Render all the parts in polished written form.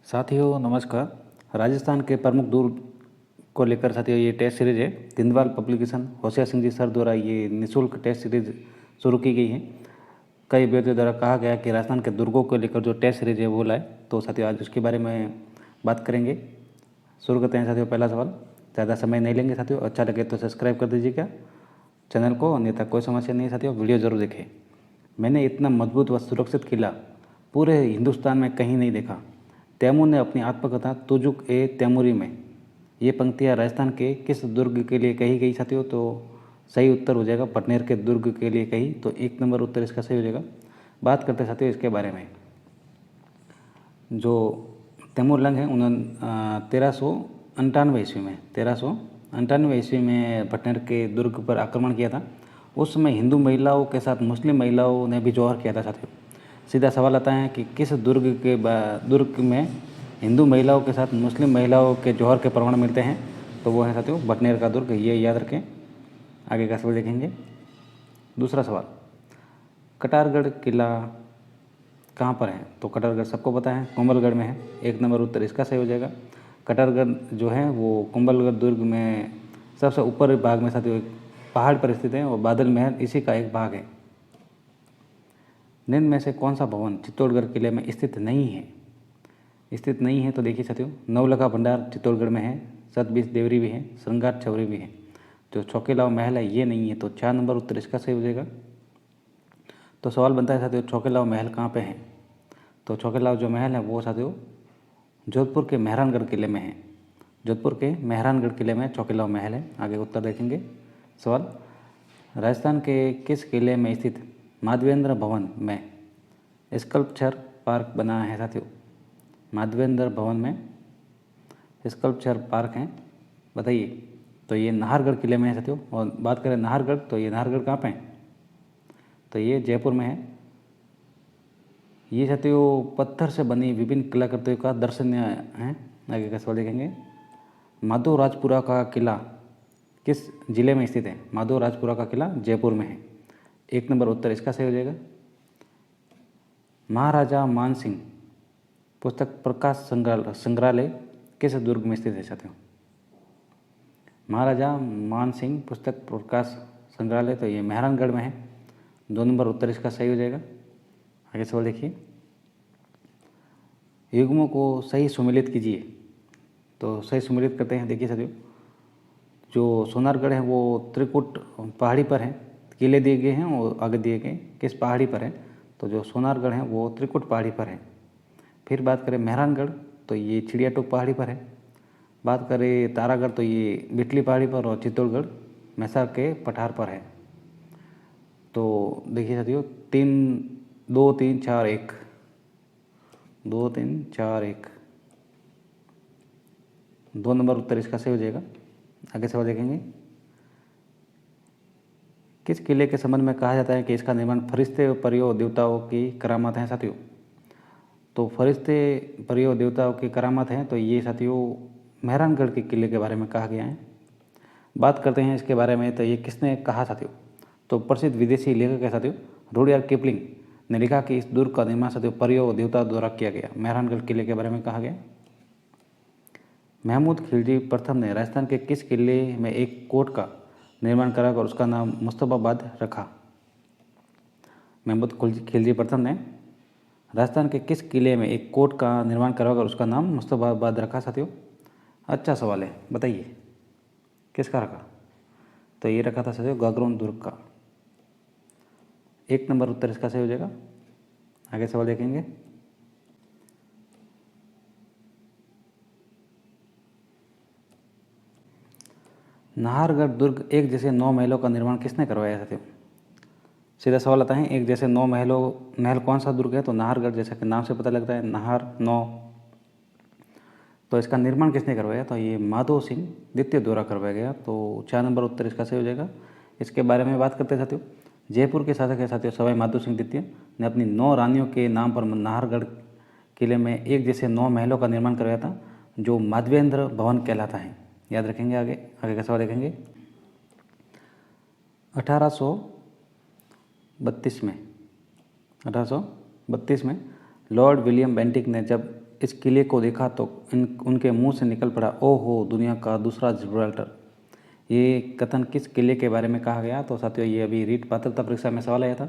साथियों नमस्कार। राजस्थान के प्रमुख दुर्ग को लेकर साथियों ये टेस्ट सीरीज है। दिंदवाल पब्लिकेशन होशियार सिंह जी सर द्वारा ये निःशुल्क टेस्ट सीरीज शुरू की गई है। कई व्यक्तियों द्वारा कहा गया कि राजस्थान के दुर्गों को लेकर जो टेस्ट सीरीज है वो लाए, तो साथियों आज उसके बारे में बात करेंगे। शुरू करते हैं साथियों। पहला सवाल, ज़्यादा समय नहीं लेंगे साथियों। अच्छा लगे तो सब्सक्राइब कर दीजिएगा चैनल को, अन्यथा कोई समस्या नहीं साथियों, वीडियो ज़रूर देखें। मैंने इतना मजबूत व सुरक्षित किला पूरे हिंदुस्तान में कहीं नहीं देखा। तैमूर ने अपनी आत्मकथा तुजुक ए तैमूरी में ये पंक्तियाँ राजस्थान के किस दुर्ग के लिए कही गई साथियों? तो सही उत्तर हो जाएगा भटनेर के दुर्ग के लिए कही, तो 1 नंबर उत्तर इसका सही हो जाएगा। बात करते हैं साथियों इसके बारे में। जो तैमूर लंग है उन्होंने 1398 ईस्वी में भटनेर के दुर्ग पर आक्रमण किया था। उस समय हिंदू महिलाओं के साथ मुस्लिम महिलाओं ने भी जौहर किया था साथियों। सीधा सवाल आता है कि किस दुर्ग में हिंदू महिलाओं के साथ मुस्लिम महिलाओं के जौहर के प्रमाण मिलते हैं? तो वो है साथियों भटनेर का दुर्ग, ये याद रखें। आगे का सवाल देखेंगे। दूसरा सवाल, कटारगढ़ किला कहाँ पर है? तो कटारगढ़ सबको पता है कुंभलगढ़ में है। 1 नंबर उत्तर इसका सही हो जाएगा। कटारगढ़ जो है वो कुंभलगढ़ दुर्ग में सबसे ऊपर भाग में साथियों एक पहाड़ पर स्थित है और बादल महल इसी का एक भाग है। निम्न में से कौन सा भवन चित्तौड़गढ़ किले में स्थित नहीं है? तो देखिए साथियों, नवलखा भंडार चित्तौड़गढ़ में है, सतबीज देवरी भी है, श्रृंगार छवरी भी है। जो चौकीलाव महल है ये नहीं है, तो 4 नंबर उत्तर इसका सही हो जाएगा। तो सवाल बनता है साथियों चौकीलाव महल कहाँ पे है? तो चौकीलाव जो महल है वो साथियों जोधपुर के मेहरानगढ़ किले में है। जोधपुर के मेहरानगढ़ किले में चौकीलाव महल है। आगे उत्तर देखेंगे। सवाल, राजस्थान के किस किले में स्थित माधवेंद्र भवन में स्कल्पचर पार्क बना है साथियों? माधवेंद्र भवन में स्कल्पचर पार्क है, बताइए। तो ये नाहरगढ़ किले में है साथियों। और बात करें नाहरगढ़, तो ये नाहरगढ़ कहाँ पे है? तो ये जयपुर में है। ये साथियों पत्थर से बनी विभिन्न कलाकृतियों का दर्शनीय है। आगे का सवाल देखेंगे। माधोराजपुरा का किला किस जिले में स्थित है? माधोराजपुरा का किला जयपुर में है। 1 नंबर उत्तर इसका सही हो जाएगा। महाराजा मानसिंह पुस्तक प्रकाश संग्रहालय किस दुर्ग में स्थित है साथियों? महाराजा मानसिंह पुस्तक प्रकाश संग्रहालय तो ये मेहरानगढ़ में है। 2 नंबर उत्तर इसका सही हो जाएगा। आगे सवाल देखिए। युग्मों को सही सुमेलित कीजिए। तो सही सुमेलित करते हैं। देखिए साथियों, जो सोनारगढ़ है वो त्रिकुट पहाड़ी पर है। किले दिए गए हैं और आगे दिए गए किस पहाड़ी पर है? तो जो सोनारगढ़ है वो त्रिकुट पहाड़ी पर है। फिर बात करें मेहरानगढ़, तो ये चिड़ियाटोप पहाड़ी पर है। बात करें तारागढ़, तो ये बिटली पहाड़ी पर, और चित्तौड़गढ़ मैसार के पठार पर है। तो देखिए साथियों 2 3 4 1 2 3 4 1 2 नंबर उत्तर इसका सही हो जाएगा। आगे सवाल देखेंगे। किस किले के संबंध में कहा जाता है कि इसका निर्माण फरिश्ते परियों देवताओं की करामात हैं साथियों? तो फरिश्ते परियों देवताओं की करामात हैं, तो ये साथियों मेहरानगढ़ के किले के बारे में कहा गया है। बात करते हैं इसके बारे में, तो ये किसने कहा साथियों? तो प्रसिद्ध विदेशी लेखक है साथियों रुडयार्ड किपलिंग ने लिखा कि इस दुर्ग का निर्माण साथियों परियों देवता द्वारा किया गया। मेहरानगढ़ किले के बारे में कहा गया। महमूद खिलजी प्रथम ने राजस्थान के किस किले में एक कोट का निर्माण करा और उसका नाम मुस्तफाबाद रखा? महमूद खिलजी प्रथम ने राजस्थान के किस किले में एक कोट का निर्माण करवाकर उसका नाम मुस्तफाबाद रखा साथियों? अच्छा सवाल है, बताइए किसका रखा? तो ये रखा था साथियों गागरोन दुर्ग का। 1 नंबर उत्तर इसका सही हो जाएगा। आगे सवाल देखेंगे। नाहरगढ़ दुर्ग एक जैसे 9 महलों का निर्माण किसने करवाया साथियों? सीधा सवाल आता है, एक जैसे 9 महल कौन सा दुर्ग है? तो नाहरगढ़, जैसा कि नाम से पता लगता है नाहर 9। तो इसका निर्माण किसने करवाया? तो ये माधो सिंह द्वितीय द्वारा करवाया गया। तो 4 नंबर उत्तर इसका सही हो जाएगा। इसके बारे में बात करते हैं साथियों। जयपुर के शासक है साथियों सवाई माधो सिंह द्वितीय ने अपनी 9 रानियों के नाम पर नाहरगढ़ किले में एक जैसे 9 महलों का निर्माण करवाया था, जो माधवेंद्र भवन कहलाता है। याद रखेंगे। आगे का सवाल देखेंगे। 1832 में लॉर्ड विलियम बेंटिक ने जब इस किले को देखा तो उनके मुंह से निकल पड़ा, ओहो दुनिया का दूसरा जिब्राल्टर। ये कथन किस किले के बारे में कहा गया? तो साथियों ये अभी रीट पात्रता परीक्षा में सवाल आया था,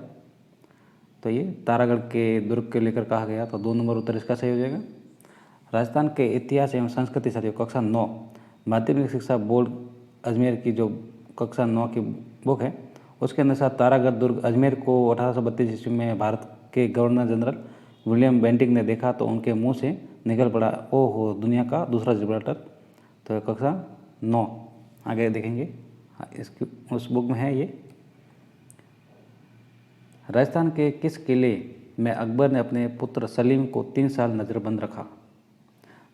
तो ये तारागढ़ के दुर्ग के लेकर कहा गया, तो 2 नंबर उत्तर इसका सही हो जाएगा। राजस्थान के इतिहास एवं संस्कृति साथियों कक्षा 9 माध्यमिक शिक्षा बोर्ड अजमेर की जो कक्षा 9 की बुक है उसके अनुसार तारागढ़ दुर्ग अजमेर को 1832 ईस्वी में भारत के गवर्नर जनरल विलियम बेंटिंक ने देखा तो उनके मुंह से निकल पड़ा, ओहो दुनिया का दूसरा जिब्राल्टर। तो कक्षा 9 आगे देखेंगे, इसकी उस बुक में है ये। राजस्थान के किस किले में अकबर ने अपने पुत्र सलीम को 3 साल नज़रबंद रखा?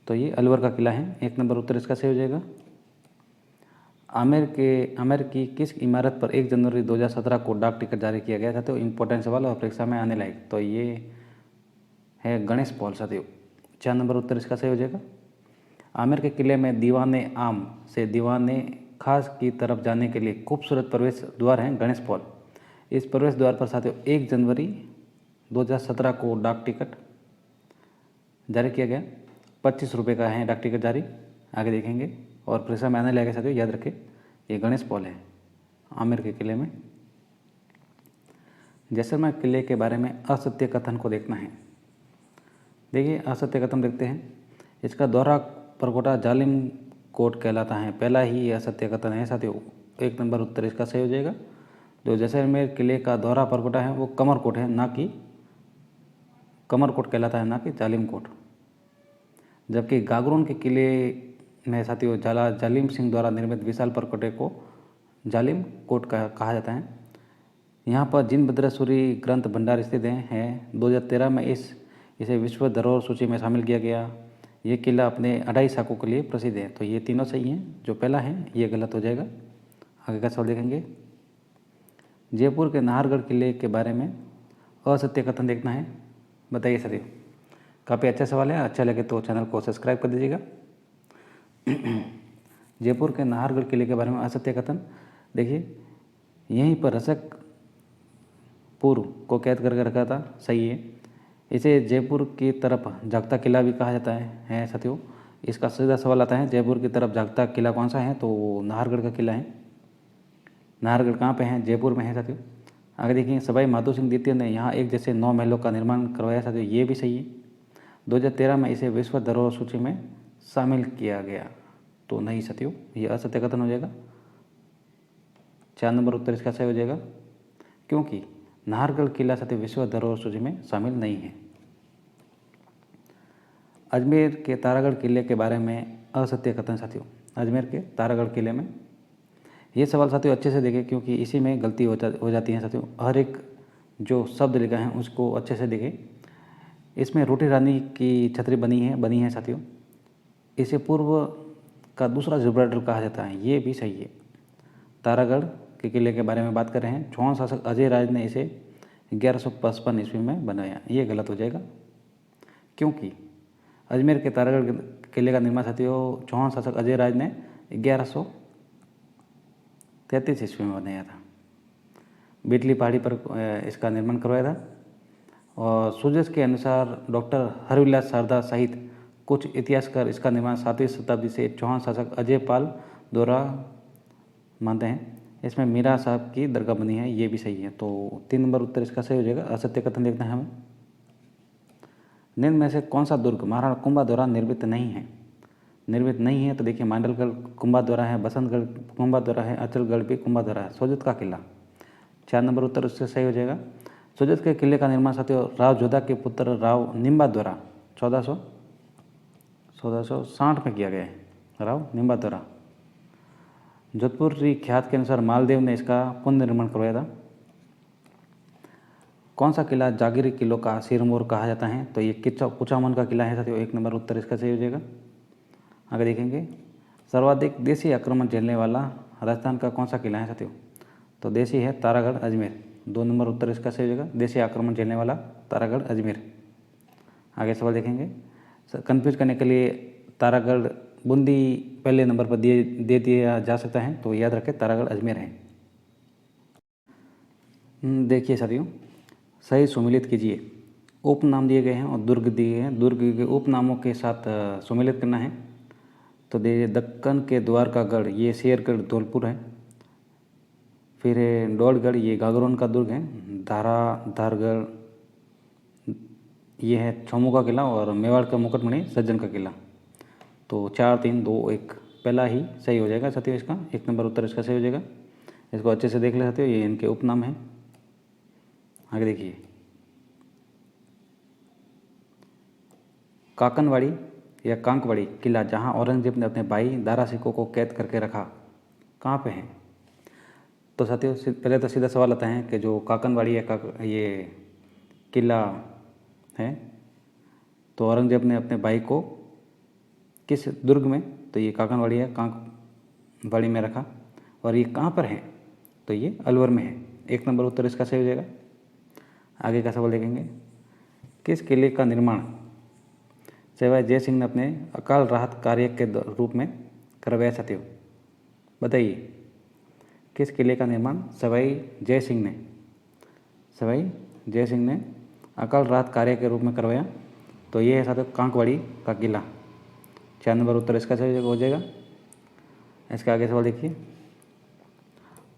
तो ये अलवर का किला है, 1 नंबर उत्तर इसका सही हो जाएगा। आमेर की किस इमारत पर 1 जनवरी 2017 को डाक टिकट जारी किया गया था? तो इम्पोर्टेंट सवाल और परीक्षा में आने लायक, तो ये है गणेश पॉल साथियों, 4 नंबर उत्तर इसका सही हो जाएगा। आमेर के किले में दीवाने आम से दीवाने खास की तरफ जाने के लिए खूबसूरत प्रवेश द्वार है गणेश पॉल। इस प्रवेश द्वार पर साथियों 1 जनवरी 2017 को डाक टिकट जारी किया गया, 25 रुपये का है डाक टिकट जारी, आगे देखेंगे और परीक्षा में आने लगेगा साथियों, याद रखें ये गणेश पॉल है आमेर के किले में। जैसलमेर किले के बारे में असत्य कथन को देखना है। देखिए असत्य कथन देखते हैं, इसका दोहरा परकोटा जालिम कोट कहलाता है, पहला ही असत्य कथन है साथियों, 1 नंबर उत्तर इसका सही हो जाएगा। जो जैसलमेर किले का दोहरा परकोटा है वो कमरकोट है, ना कि कमरकोट कहलाता है, ना कि जालिम कोट। जबकि गागरोन के किले में साथियों जालिम सिंह द्वारा निर्मित विशाल परकोटे को जालिम कोट कहा जाता है। यहाँ पर जिनभद्रेश्वरी ग्रंथ भंडार स्थित है। 2013 में इसे विश्व धरोहर सूची में शामिल किया गया। ये किला अपने 2.5 शाखों के लिए प्रसिद्ध है, तो ये तीनों सही हैं, जो पहला है ये गलत हो जाएगा। आगे का सवाल देखेंगे, जयपुर के नाहरगढ़ किले के बारे में असत्य कथन देखना है, बताइए साथियों। काफ़ी अच्छा सवाल है, अच्छा लगे तो चैनल को सब्सक्राइब कर दीजिएगा। जयपुर के नाहरगढ़ किले के बारे में असत्य कथन, देखिए यहीं पर रसकपुर को कैद करके रखा था, सही है। इसे जयपुर की तरफ जागता किला भी कहा जाता है साथियों। इसका सीधा सवाल आता है, जयपुर की तरफ जागता किला कौन सा है? तो नाहरगढ़ का किला है। नाहरगढ़ कहाँ पे है? जयपुर में है साथियों। आगे देखिए, सवाई माधो सिंह द्वितीय ने यहाँ एक जैसे 9 महलों का निर्माण करवाया साथियों, ये भी सही है। 2013 में इसे विश्व धरोहर सूची में शामिल किया गया, तो नहीं साथियों, ये असत्य कथन हो जाएगा। 4 नंबर उत्तर इसका सही हो जाएगा, क्योंकि नाहरगढ़ किला साथियों विश्व धरोहर सूची में शामिल नहीं है। अजमेर के तारागढ़ किले के बारे में असत्य कथन साथियों, अजमेर के तारागढ़ किले में, ये सवाल साथियों अच्छे से देखें क्योंकि इसी में गलती हो जाती है साथियों। हर एक जो शब्द लिखा है उसको अच्छे से देखें। इसमें रोटी रानी की छतरी बनी है साथियों। इसे पूर्व का दूसरा जिब्राल्टर कहा जाता है, ये भी सही है। तारागढ़ के किले के बारे में बात कर रहे हैं, चौहान शासक अजय राज ने इसे 1155 ईस्वी में बनाया, ये गलत हो जाएगा, क्योंकि अजमेर के तारागढ़ किले का निर्माण साथियों चौहान शासक अजय राज ने 1133 ईस्वी में बनाया था। बिटली पहाड़ी पर इसका निर्माण करवाया था। और सूजस के अनुसार डॉक्टर हरविलास शारदा सहित कुछ इतिहासकार इसका निर्माण 7वीं शताब्दी से चौहान शासक अजय पाल द्वारा मानते हैं। इसमें मीरा साहब की दरगाह बनी है, ये भी सही है, तो 3 नंबर उत्तर इसका सही हो जाएगा। असत्य कथन देखना है हमें, निम्न में से कौन सा दुर्ग महाराणा कुंभा द्वारा निर्मित नहीं है? तो देखिए मांडलगढ़ कुंभा द्वारा है, बसंतगढ़ कुंभा द्वारा है, अचलगढ़ भी कुंभा द्वारा है। सोजत का किला, 4 नंबर उत्तर उससे सही हो जाएगा। सोजत के किले का निर्माण साथियों राव जोधा के पुत्र राव निम्बा द्वारा 1460 में किया गया है, राव निम्बा द्वारा। जोधपुरी ख्यात के अनुसार मालदेव ने इसका पुनर्निर्माण करवाया था। कौन सा किला जागीरी किलों का सिरमौर कहा जाता है? तो ये कुचामन का किला है साथियों, 1 नंबर उत्तर इसका सही हो जाएगा। आगे देखेंगे, सर्वाधिक देसी आक्रमण झेलने वाला राजस्थान का कौन सा किला है साथियों? तो देसी है तारागढ़ अजमेर, 2 नंबर उत्तर इसका सही हो जाएगा। देसी आक्रमण झेलने वाला तारागढ़ अजमेर। आगे सवाल देखेंगे, कन्फ्यूज करने के लिए तारागढ़ बूंदी पहले नंबर पर दे दिया जा सकता है, तो याद रखें तारागढ़ अजमेर है। देखिए साथियों, सही सुमिलित कीजिए। उपनाम दिए गए हैं और दुर्ग दिए हैं। दुर्ग के उपनामों के साथ सुमेलित करना है। तो देखिए, दक्कन के द्वारकागढ़ ये शेरगढ़ धौलपुर है। फिर है डोलगढ़, ये गागरोन का दुर्ग है। धारगढ़ ये है छोमू का किला। और मेवाड़ का मुकुटमणि सज्जन का किला। तो 4 3 2 1 पहला ही सही हो जाएगा साथियों। इसका 1 नंबर उत्तर इसका सही हो जाएगा। इसको अच्छे से देख ले साथियों, ये इनके उपनाम हैं। आगे देखिए, काकनवाड़ी या कांकवाड़ी किला जहां औरंगजेब ने अपने भाई दारा सिकों को कैद करके रखा, कहाँ पे है? तो साथियों, पहले तो सीधा सवाल आता है कि जो काकनवाड़ी या ये किला है, तो औरंगजेब ने अपने भाई को किस दुर्ग में, तो ये काकनवाड़ी या कांकवाड़ी में रखा। और ये कहाँ पर है? तो ये अलवर में है। 1 नंबर उत्तर इसका सही हो जाएगा। आगे का सवाल देखेंगे, किस किले का निर्माण सवाई जय सिंह ने अपने अकाल राहत कार्य के रूप में करवाया साथियों? बताइए, किस किले का निर्माण सवाई जय सिंह ने अकाल राहत कार्य के रूप में करवाया? तो ये है साथियों कांकवाड़ी का किला। 4 नंबर उत्तर इसका सही हो जाएगा। इसके आगे सवाल देखिए,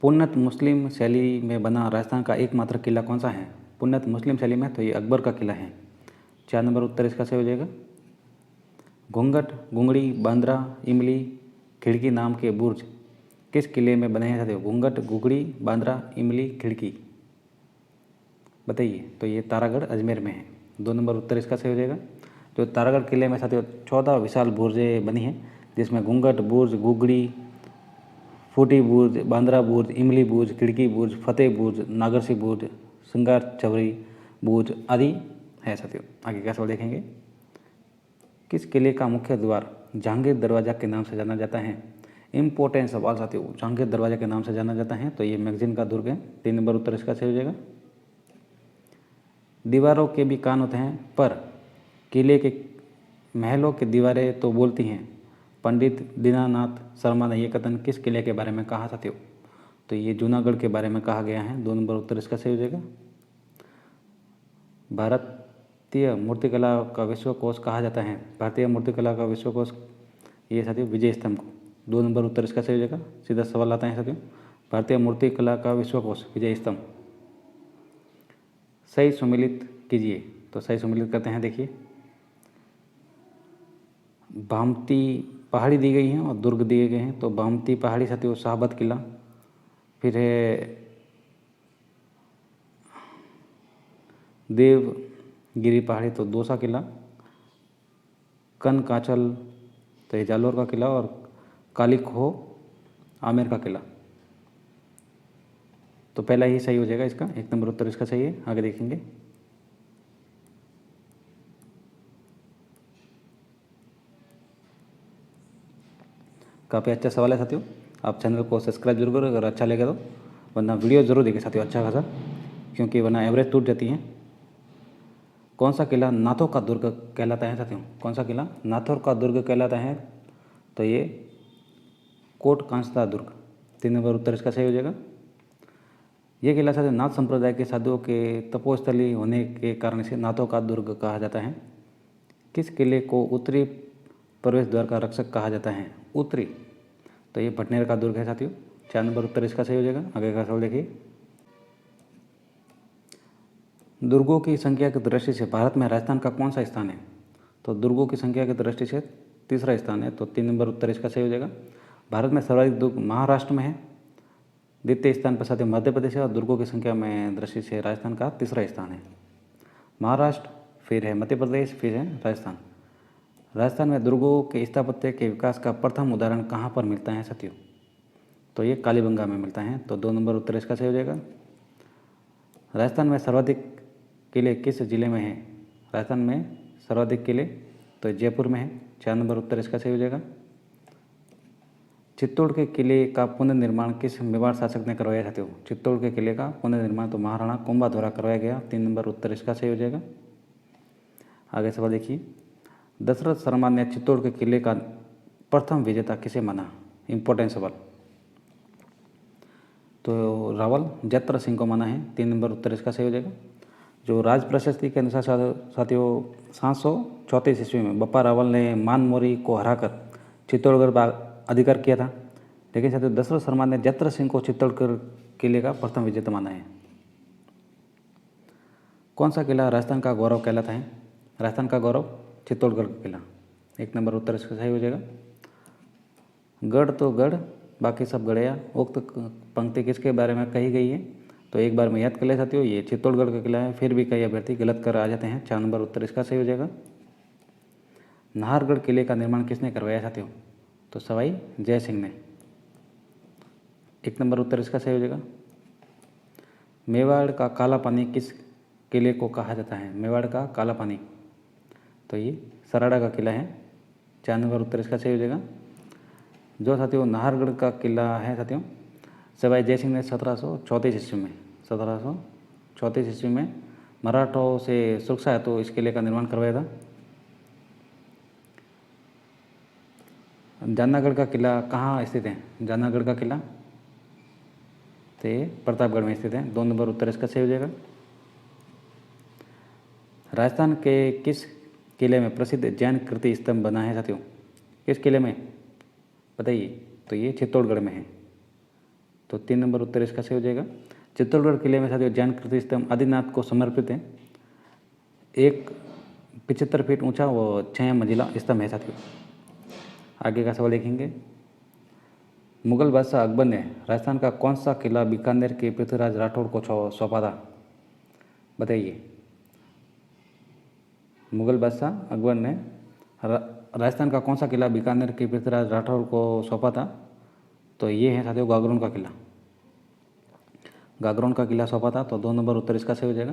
पुन्नत मुस्लिम शैली में बना राजस्थान का एकमात्र किला कौन सा है? पुन्नत मुस्लिम शैली में, तो ये अकबर का किला है। 4 नंबर उत्तर इसका सही हो जाएगा। घूंघट, घुंगड़ी, बांद्रा, इमली, खिड़की नाम के बुर्ज किस किले में बने हैं साथियों? घूंघट, घुंगड़ी, बांद्रा, इमली, खिड़की। बताइए, तो ये तारागढ़ अजमेर में है। 2 नंबर उत्तर इसका सही हो जाएगा। जो तारागढ़ किले में साथियों 14 विशाल बुर्जें बनी हैं, जिसमें घूंघट बुर्ज, घुगड़ी, फूटी बुर्ज, बांद्रा बुर्ज, इमली बुर्ज, खिड़की बुर्ज, फतेह बुर्ज, नागरसी बुर्ज, श्रृंगार चौरी बुर्ज आदि है साथियों। आगे क्या सवाल देखेंगे, किस किले का मुख्य द्वार जहांगीर दरवाजा के नाम से जाना जाता है? इम्पोर्टेंट सवाल साथियों, जहांगीर दरवाजा के नाम से जाना जाता है, तो ये मैगजीन का दुर्ग है। 3 नंबर उत्तर इसका सही हो जाएगा। दीवारों के भी कान होते हैं, पर किले के महलों की दीवारें तो बोलती हैं। पंडित दीनानाथ शर्मा ने यह कथन किस किले के बारे में कहा साथियों? तो ये जूनागढ़ के बारे में कहा गया है। 2 नंबर उत्तर इसका सही हो जाएगा। भारतीय मूर्तिकला का विश्वकोश कहा जाता है। भारतीय मूर्तिकला का विश्वकोश ये साथियों विजय स्तंभ को। 2 नंबर उत्तर इसका सही हो जाएगा। सीधा सवाल आता है साथियों, भारतीय मूर्तिकला का विश्वकोश विजय स्तंभ। सही सुमेलित कीजिए। तो सही सुमेलित करते हैं। देखिए, भामती पहाड़ी दी गई हैं और दुर्ग दिए गए हैं। तो भामती पहाड़ी साथियों शाहबत किला, फिर है देवगिरी पहाड़ी तो दोसा किला, कनकाचल तो ये जालोर का किला, और काली खो आमेर का किला। तो पहला ही सही हो जाएगा इसका। 1 नंबर उत्तर इसका सही है। आगे देखेंगे, काफ़ी अच्छा सवाल है साथियों। आप चैनल को सब्सक्राइब जरूर करो अगर अच्छा लगे तो, वरना वीडियो ज़रूर देखें साथियों अच्छा खासा, क्योंकि वरना एवरेज टूट जाती है। कौन सा किला नाथों का दुर्ग कहलाता है साथियों? कौन सा किला नाथों का दुर्ग कहलाता है? तो ये कोट कांस्ता दुर्ग। 3 नंबर उत्तर इसका सही हो जाएगा। ये किला साथियों नाथ संप्रदाय के साधुओं के तपोस्थली होने के कारण से नाथों का दुर्ग कहा जाता है। किस किले को उत्तरी प्रवेश द्वार का रक्षक कहा जाता है? उत्तरी, तो ये भटनेर का दुर्ग है साथियों। 4 नंबर उत्तर इसका सही हो जाएगा। आगे का सवाल देखिए, दुर्गों की संख्या की दृष्टि से भारत में राजस्थान का कौन सा स्थान है? तो दुर्गों की संख्या की दृष्टि से तीसरा स्थान है। तो 3 नंबर उत्तर इसका सही हो जाएगा। भारत में सर्वाधिक दुर्ग महाराष्ट्र में है, द्वितीय स्थान पर साथियों मध्य प्रदेश है, और दुर्गों की संख्या में दृष्टि से राजस्थान का तीसरा स्थान है। महाराष्ट्र, फिर है मध्य प्रदेश, फिर है राजस्थान। राजस्थान में दुर्गों के स्थापत्य के विकास का प्रथम उदाहरण कहाँ पर मिलता है साथियों? तो ये कालीबंगा में मिलता है। तो 2 नंबर उत्तर इसका सही हो जाएगा। राजस्थान में सर्वाधिक किले किस जिले में हैं? राजस्थान में सर्वाधिक किले तो जयपुर में है। 4 नंबर उत्तर इसका सही हो जाएगा। चित्तौड़ के किले का पुनर्निर्माण किस मेवाड़ शासक ने करवाया साथियों? चित्तौड़ के किले का पुनर्निर्माण तो महाराणा कुंभा द्वारा करवाया गया। 3 नंबर उत्तर इसका सही हो जाएगा। आगे सवाल देखिए, दशरथ शर्मा ने चित्तौड़ के किले का प्रथम विजेता किसे माना? इंपॉर्टेंट सवाल। तो रावल जत्र सिंह को माना है। 3 नंबर उत्तर इसका सही हो जाएगा। जो राज प्रशस्ति के अनुसार साथियों 734 ईस्वी में बप्पा रावल ने मानमोरी को हराकर चित्तौड़गढ़ अधिकार किया था। लेकिन साथियों दशरथ शर्मा ने जत्र सिंह को चित्तौड़गढ़ किले का प्रथम विजेता माना है। कौन सा किला राजस्थान का गौरव कहलाता है? राजस्थान का गौरव चित्तौड़गढ़ किला। 1 नंबर उत्तर इसका सही हो जाएगा। गढ़ तो गढ़ बाकी सब गढ़िया, उक्त पंक्ति किसके बारे में कही गई है? तो एक बार में याद कर ले साथियों, ये चित्तौड़गढ़ का किला है। फिर भी कई अभ्यर्थी गलत कर आ जाते हैं। 4 नंबर उत्तर इसका सही हो जाएगा। नाहरगढ़ किले का निर्माण किसने करवाया साथियों? तो सवाई जय सिंह ने। 1 नंबर उत्तर इसका सही हो जाएगा। मेवाड़ का काला पानी किस किले को कहा जाता है? मेवाड़ का काला पानी, तो ये सराड़ा का किला है। 4 नंबर उत्तर इसका सही हो जाएगा। जो साथियों नाहरगढ़ का किला है साथियों, सवाई जय सिंह ने 1734 ईस्वी में मराठों से सुरक्षा हेतु इस किले का निर्माण करवाया था। जानागढ़ का किला कहाँ स्थित है? जानागढ़ का किला तो ये प्रतापगढ़ में स्थित है। 2 नंबर उत्तर इसका सही हो जाएगा। राजस्थान के किस किले में प्रसिद्ध जैन कीर्ति स्तंभ बना है साथियों? किस किले में बताइए? तो ये चित्तौड़गढ़ में है। तो 3 नंबर उत्तर इसका सही हो जाएगा। चित्तौड़गढ़ किले में साथियों जैन कीर्ति स्तंभ आदिनाथ को समर्पित है। एक 75 फीट ऊंचा वो 6 मंजिला स्तंभ है साथियों। आगे का सवाल देखेंगे। मुगल बादशाह अकबर ने राजस्थान का कौन सा किला बीकानेर के पृथ्वीराज राठौड़ को सौंपा था? बताइए। मुगल बादशाह अकबर ने राजस्थान का कौन सा किला बीकानेर के पृथ्वीराज राठौड़ को सौंपा था? तो ये है साथियों गागरोन का किला। गागरोन का किला सौंपा था। तो 2 नंबर उत्तर इसका सही हो जाएगा।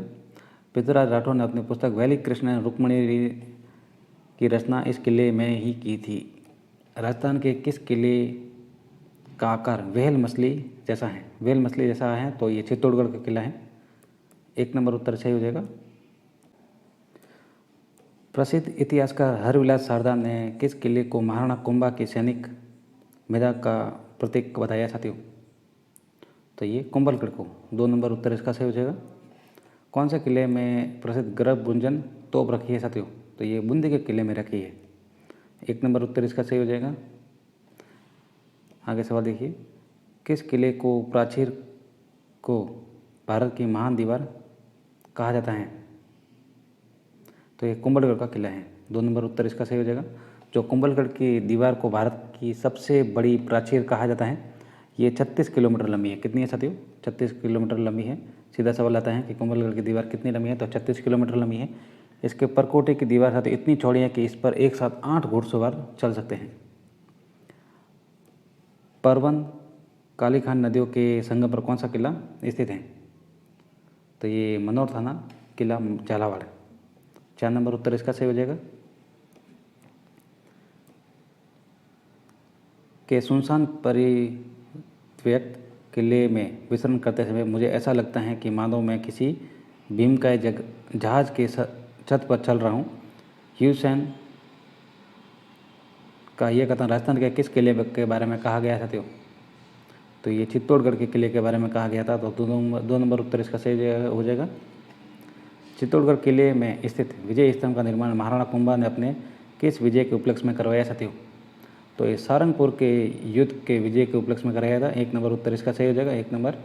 पृथ्वीराज राठौड़ ने अपनी पुस्तक वैली कृष्ण रुक्मणी की रचना इस किले में ही की थी। राजस्थान के किस किले का आकार व्हेल मछली जैसा है? व्हेल मछली जैसा है तो ये चित्तौड़गढ़ का किला है। 1 नंबर उत्तर सही हो जाएगा। प्रसिद्ध इतिहासकार हरविलास सारदा ने किस किले को महाराणा कुंभा की सैनिक मेधा का प्रतीक बताया साथियों? तो ये कुंभलगढ़ को। 2 नंबर उत्तर इसका सही हो जाएगा। कौन से किले में प्रसिद्ध गर्भ गुंजन तोप रखी है साथियों? तो ये बूंदी के किले में रखी है। 1 नंबर उत्तर इसका सही हो जाएगा। आगे सवाल देखिए। किस किले को प्राचीर को भारत की महान दीवार कहा जाता है? तो ये कुंभलगढ़ का किला है। 2 नंबर उत्तर इसका सही हो जाएगा। जो कुंभलगढ़ की दीवार को भारत की सबसे बड़ी प्राचीर कहा जाता है, ये 36 किलोमीटर लंबी है। कितनी है साथियों? 36 किलोमीटर लंबी है। सीधा सवाल आता है कि कुंभलगढ़ की दीवार कितनी लंबी है? तो 36 किलोमीटर लंबी है। इसके परकोटे की दीवार साथियों इतनी चौड़ी है कि इस पर एक साथ 8 घुड़सवार चल सकते हैं। परवन कालीखान नदियों के संगम पर कौन सा किला स्थित है? तो ये मनोर थाना किला झालावाड़। 4 नंबर उत्तर इसका सही हो जाएगा। के सुनसान परित्यक्त किले में विचरण करते समय मुझे ऐसा लगता है कि मानो मैं किसी भीमकाय जहाज के छत पर चल रहा हूँ। ह्यूसेन का यह कथन राजस्थान के किस किले के बारे में कहा गया साथियों? तो ये चित्तौड़गढ़ के किले के बारे में कहा गया था। तो 2 नंबर उत्तर इसका सही हो जाएगा। चित्तौड़गढ़ किले में स्थित विजय स्तंभ का निर्माण महाराणा कुंभा ने अपने किस विजय के उपलक्ष्य में करवाया साथियों? तो ये सारंगपुर के युद्ध के विजय के उपलक्ष्य में कराया था। 1 नंबर उत्तर इसका सही हो जाएगा। 1 नंबर।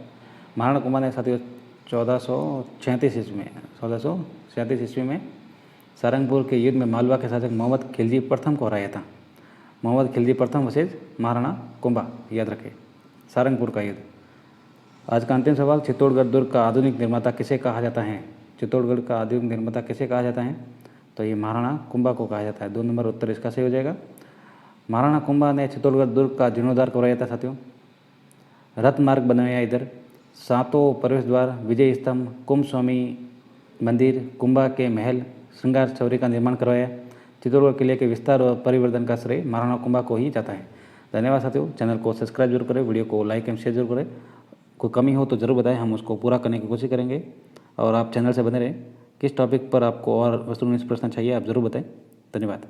महाराणा कुंभा ने साथियों 1436 ईस्वी में सारंगपुर के युद्ध में मालवा के शासक मोहम्मद खिलजी प्रथम को हराया था। मोहम्मद खिलजी प्रथम वर्सेज महाराणा कुंभा, याद रखें, सारंगपुर का युद्ध। आज का अंतिम सवाल। चित्तौड़गढ़ दुर्ग का आधुनिक निर्माता किसे कहा जाता है? चित्तौड़गढ़ का आधुनिक निर्माता किसे कहा जाता है? तो ये महाराणा कुंभा को कहा जाता है। 2 नंबर उत्तर इसका सही हो जाएगा। महाराणा कुंभा ने चित्तौड़गढ़ दुर्ग का जीर्णोद्धार करवाया था साथियों। रथ मार्ग बनाया इधर, 7 प्रवेश द्वार, विजय स्तंभ, कुंभ स्वामी मंदिर, कुंभा के महल, श्रृंगार चौरी का निर्माण करवाया। चित्तौड़गढ़ किले के विस्तार और परिवर्धन का श्रेय महाराणा कुंभा को ही जाता है। धन्यवाद साथियों। चैनल को सब्सक्राइब जरूर करें, वीडियो को लाइक एंड शेयर जरूर करें। कोई कमी हो तो ज़रूर बताएं, हम उसको पूरा करने की कोशिश करेंगे। और आप चैनल से बने रहें। किस टॉपिक पर आपको और वस्तुनिष्ठ प्रश्न चाहिए आप ज़रूर बताएं। धन्यवाद।